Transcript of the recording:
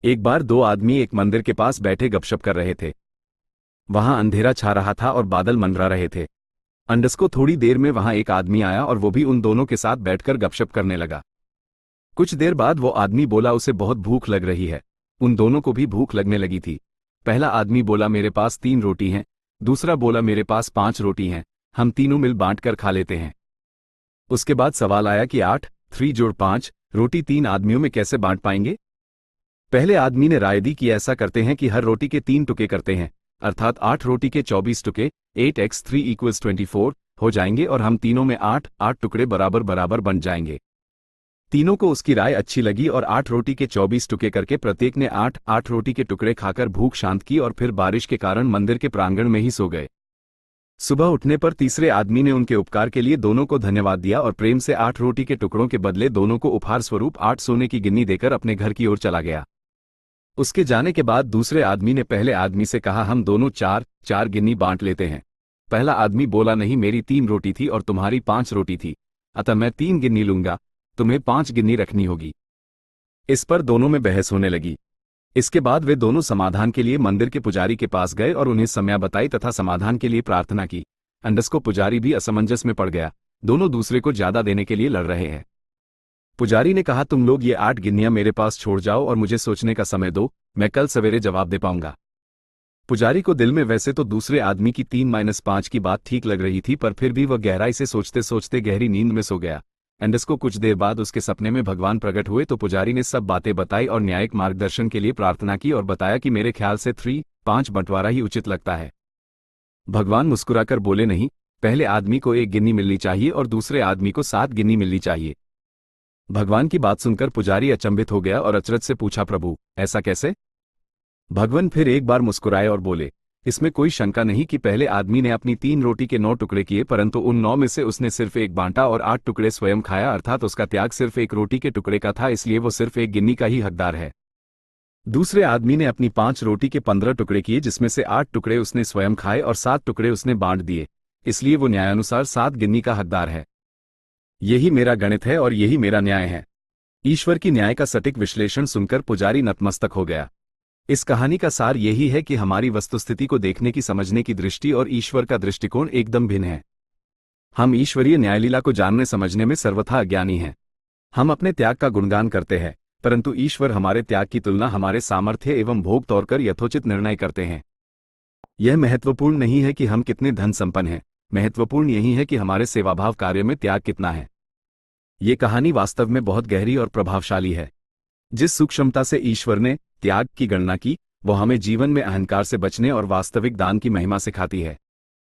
एक बार दो आदमी एक मंदिर के पास बैठे गपशप कर रहे थे। वहां अंधेरा छा रहा था और बादल मंडरा रहे थे। अंडस को थोड़ी देर में वहां एक आदमी आया और वो भी उन दोनों के साथ बैठकर गपशप करने लगा। कुछ देर बाद वो आदमी बोला उसे बहुत भूख लग रही है। उन दोनों को भी भूख लगने लगी थी। पहला आदमी बोला मेरे पास 3 रोटी हैं। दूसरा बोला मेरे पास 5 रोटी हैं, हम तीनों मिल बांट कर खा लेते हैं। उसके बाद सवाल आया कि 8 3 जोड़ 5 रोटी 3 आदमियों में कैसे बांट पाएंगे। पहले आदमी ने राय दी कि ऐसा करते हैं कि हर रोटी के 3 टुकड़े करते हैं, अर्थात 8 रोटी के 24 टुकड़े 8x3 = 24 हो जाएंगे और हम तीनों में 8 8 टुकड़े बराबर बराबर बन जाएंगे। तीनों को उसकी राय अच्छी लगी और 8 रोटी के 24 टुकड़े करके प्रत्येक ने 8 8 रोटी के टुकड़े खाकर भूख शांत की और फिर बारिश के कारण मंदिर के प्रांगण में ही सो गए। सुबह उठने पर तीसरे आदमी ने उनके उपकार के लिए दोनों को धन्यवाद दिया और प्रेम से 8 रोटी के टुकड़ों के बदले दोनों को उपहार स्वरूप 8 सोने की गिन्नी देकर अपने घर की ओर चला गया। उसके जाने के बाद दूसरे आदमी ने पहले आदमी से कहा हम दोनों 4 4 गिन्नी बांट लेते हैं। पहला आदमी बोला नहीं, मेरी 3 रोटी थी और तुम्हारी 5 रोटी थी, अतः मैं 3 गिन्नी लूंगा, तुम्हें 5 गिन्नी रखनी होगी। इस पर दोनों में बहस होने लगी। इसके बाद वे दोनों समाधान के लिए मंदिर के पुजारी के पास गए और उन्हें समस्या बताई तथा समाधान के लिए प्रार्थना की। अंडस को पुजारी भी असमंजस में पड़ गया। दोनों दूसरे को ज्यादा देने के लिए लड़ रहे हैं। पुजारी ने कहा तुम लोग ये 8 गिन्नियां मेरे पास छोड़ जाओ और मुझे सोचने का समय दो, मैं कल सवेरे जवाब दे पाऊंगा। पुजारी को दिल में वैसे तो दूसरे आदमी की 3-5 की बात ठीक लग रही थी, पर फिर भी वह गहराई से सोचते सोचते गहरी नींद में सो गया। अंडस को कुछ देर बाद उसके सपने में भगवान प्रकट हुए तो पुजारी ने सब बातें बताई और न्यायिक मार्गदर्शन के लिए प्रार्थना की और बताया कि मेरे ख्याल से 3-5 बंटवारा ही उचित लगता है। भगवान मुस्कुराकर बोले नहीं, पहले आदमी को 1 गिन्नी मिलनी चाहिए और दूसरे आदमी को 7 गिन्नी मिलनी चाहिए। भगवान की बात सुनकर पुजारी अचंभित हो गया और अचरज से पूछा प्रभु ऐसा कैसे। भगवान फिर एक बार मुस्कुराए और बोले इसमें कोई शंका नहीं कि पहले आदमी ने अपनी 3 रोटी के 9 टुकड़े किए, परंतु उन 9 में से उसने सिर्फ 1 बांटा और 8 टुकड़े स्वयं खाया, अर्थात उसका त्याग सिर्फ 1 रोटी के टुकड़े का था, इसलिए वो सिर्फ 1 गिन्नी का ही हकदार है। दूसरे आदमी ने अपनी 5 रोटी के 15 टुकड़े किए, जिसमें से 8 टुकड़े उसने स्वयं खाए और 7 टुकड़े उसने बांट दिए, इसलिए वो न्यायानुसार 7 गिन्नी का हकदार है। यही मेरा गणित है और यही मेरा न्याय है। ईश्वर की न्याय का सटीक विश्लेषण सुनकर पुजारी नतमस्तक हो गया। इस कहानी का सार यही है कि हमारी वस्तुस्थिति को देखने की समझने की दृष्टि और ईश्वर का दृष्टिकोण एकदम भिन्न है। हम ईश्वरीय न्यायलीला को जानने समझने में सर्वथा अज्ञानी हैं। हम अपने त्याग का गुणगान करते हैं, परंतु ईश्वर हमारे त्याग की तुलना हमारे सामर्थ्य एवं भोग तौर कर यथोचित निर्णय करते हैं। यह महत्वपूर्ण नहीं है कि हम कितने धन संपन्न हैं, महत्वपूर्ण यही है कि हमारे सेवाभाव कार्य में त्याग कितना है। ये कहानी वास्तव में बहुत गहरी और प्रभावशाली है। जिस सूक्ष्मता से ईश्वर ने त्याग की गणना की, वो हमें जीवन में अहंकार से बचने और वास्तविक दान की महिमा सिखाती है।